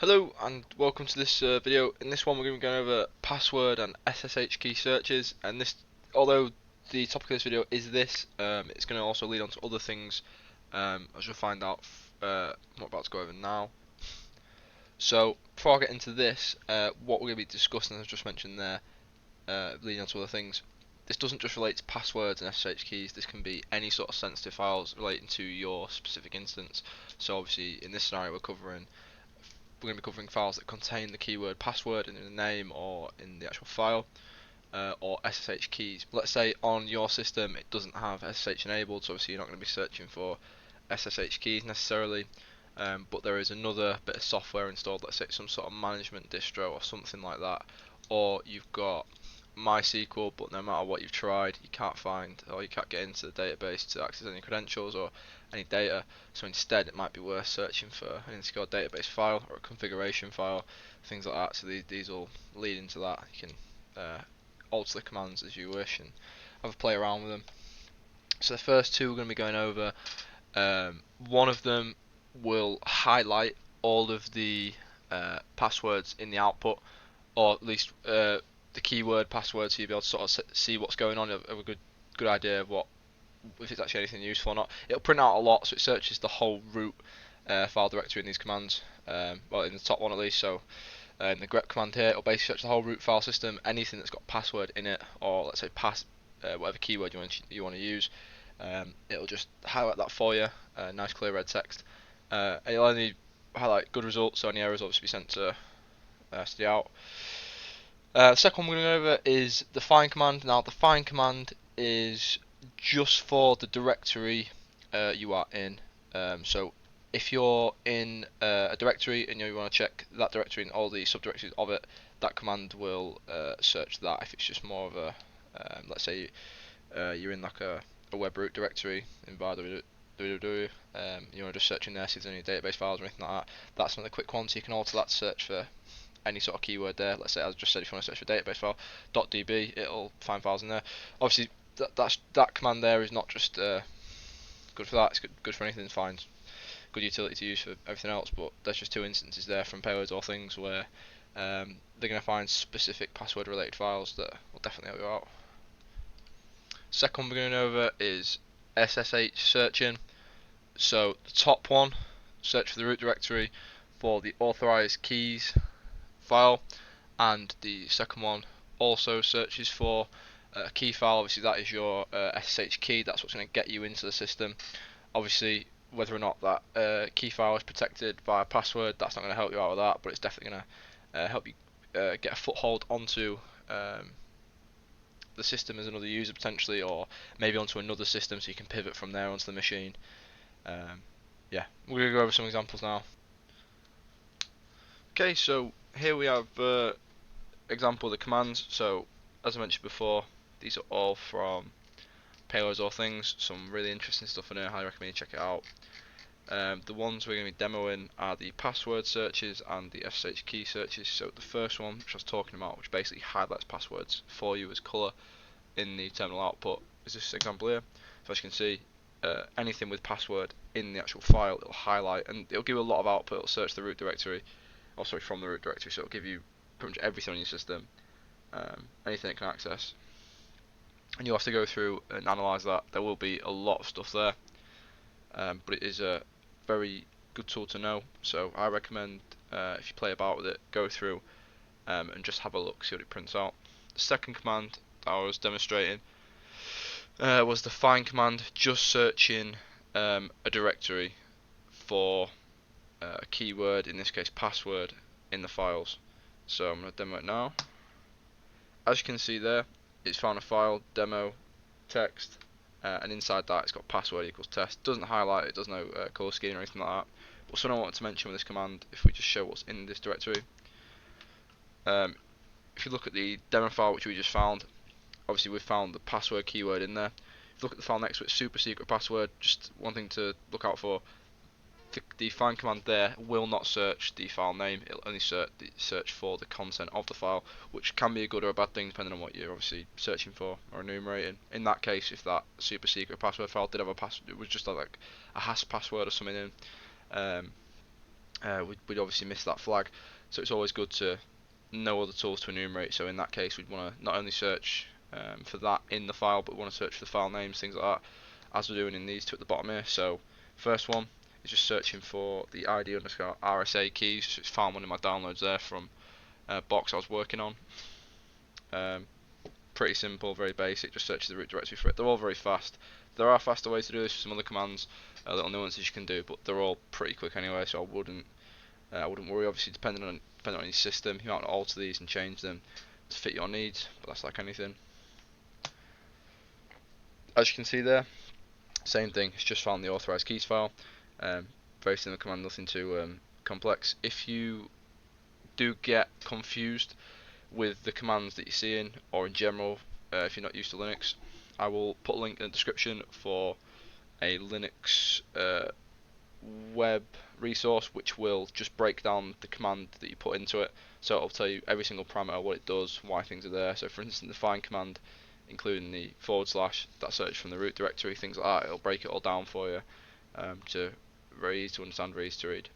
Hello and welcome to this video. In this one we're going to be going over password and SSH key searches, and although the topic of this video is this, it's going to also lead on to other things, as you'll find out what we're about to go over now. So before I get into this, what we're going to be discussing, as I just mentioned there, leading on to other things, this doesn't just relate to passwords and SSH keys. This can be any sort of sensitive files relating to your specific instance. So obviously in this scenario we're going to be covering files that contain the keyword password in the name or in the actual file, or SSH keys. Let's say on your system it doesn't have SSH enabled, so obviously you're not going to be searching for SSH keys necessarily, but there is another bit of software installed, let's say some sort of management distro or something like that, or you've got MySQL, but no matter what you've tried, you can't find or you can't get into the database to access any credentials or any data. So instead, it might be worth searching for an insecure database file or a configuration file, things like that. So these all lead into that. You can alter the commands as you wish and have a play around with them. So the first two we're going to be going over. One of them will highlight all of the passwords in the output, or at least the keyword password, so you'll be able to sort of see what's going on, have a good idea of what, if it's actually anything useful or not. It'll print out a lot, so it searches the whole root file directory in these commands, well, in the top one at least. So in the grep command here, it'll basically search the whole root file system, anything that's got password in it, or let's say whatever keyword you want to use. It'll just highlight that for you, nice clear red text. It'll only highlight good results, so any errors will obviously be sent to stay out. The second one we're going to go over is the find command. Now the find command is just for the directory you are in. So if you're in a directory and you want to check that directory and all the subdirectories of it, that command will search that. If it's just more of a, let's say you're in like a web root directory in www, you want to just search in there, see if there's any database files or anything like that. That's another quick one, so you can alter that search for any sort of keyword there. Let's say, as I just said, if you want to search for database file .db, it'll find files in there. Obviously, that command there is not just good for that. It's good for anything. It's fine. Good utility to use for everything else. But there's just two instances there from payloads or things where they're going to find specific password-related files that will definitely help you out. Second one we're going over is SSH searching. So the top one, search for the root directory for the authorized keys file, and the second one also searches for a key file. Obviously that is your SSH key, that's what's going to get you into the system. Obviously whether or not that key file is protected by a password, that's not going to help you out with that, but it's definitely going to help you get a foothold onto the system as another user potentially, or maybe onto another system so you can pivot from there onto the machine. Yeah, we're going to go over some examples now. Okay, so here we have example of the commands. So as I mentioned before, these are all from payloads or things. Some really interesting stuff in here. Highly recommend you check it out. The ones we're going to be demoing are the password searches and the SSH key searches. So the first one, which I was talking about, which basically highlights passwords for you as colour in the terminal output, is this example here. So as you can see, anything with password in the actual file, it'll highlight, and it'll give you a lot of output. It'll search the root directory, from the root directory, so it'll give you pretty much everything on your system, anything it can access, and you'll have to go through and analyse that. There will be a lot of stuff there, but it is a very good tool to know, so I recommend if you play about with it, go through and just have a look, see what it prints out. The second command that I was demonstrating was the find command, just searching a directory for a keyword, in this case password, in the files. So I'm going to demo it now. As you can see there, it's found a file, demo, text, and inside that it's got password equals test. Doesn't highlight it, does no colour scheme or anything like that. But something I wanted to mention with this command, if we just show what's in this directory. If you look at the demo file which we just found, obviously we've found the password keyword in there. If you look at the file next to it, super secret password, just one thing to look out for. The find command there will not search the file name, it'll only search for the content of the file, which can be a good or a bad thing depending on what you're obviously searching for or enumerating. In that case, if that super secret password file did have a password, it was just like a hash password or something in, we'd obviously miss that flag. So it's always good to know other tools to enumerate. So in that case, we'd want to not only search for that in the file, but we want to search for the file names, things like that, as we're doing in these two at the bottom here. So first one is just searching for the ID underscore RSA keys. So it's found one in my downloads there from a box I was working on. Pretty simple, very basic, just search the root directory for it. They're all very fast. There are faster ways to do this with some other commands, little nuances you can do, but they're all pretty quick anyway, so I wouldn't worry. Obviously, depending on your system, you might want to alter these and change them to fit your needs, but that's like anything. As you can see there, same thing. It's just found the authorized keys file. Very similar command, nothing too complex. If you do get confused with the commands that you're seeing, or in general, if you're not used to Linux, I will put a link in the description for a Linux web resource which will just break down the command that you put into it. So it'll tell you every single parameter, what it does, why things are there. So for instance, the find command, including the / that search from the root directory, things like that, it'll break it all down for you. To very easy to understand, very easy to read.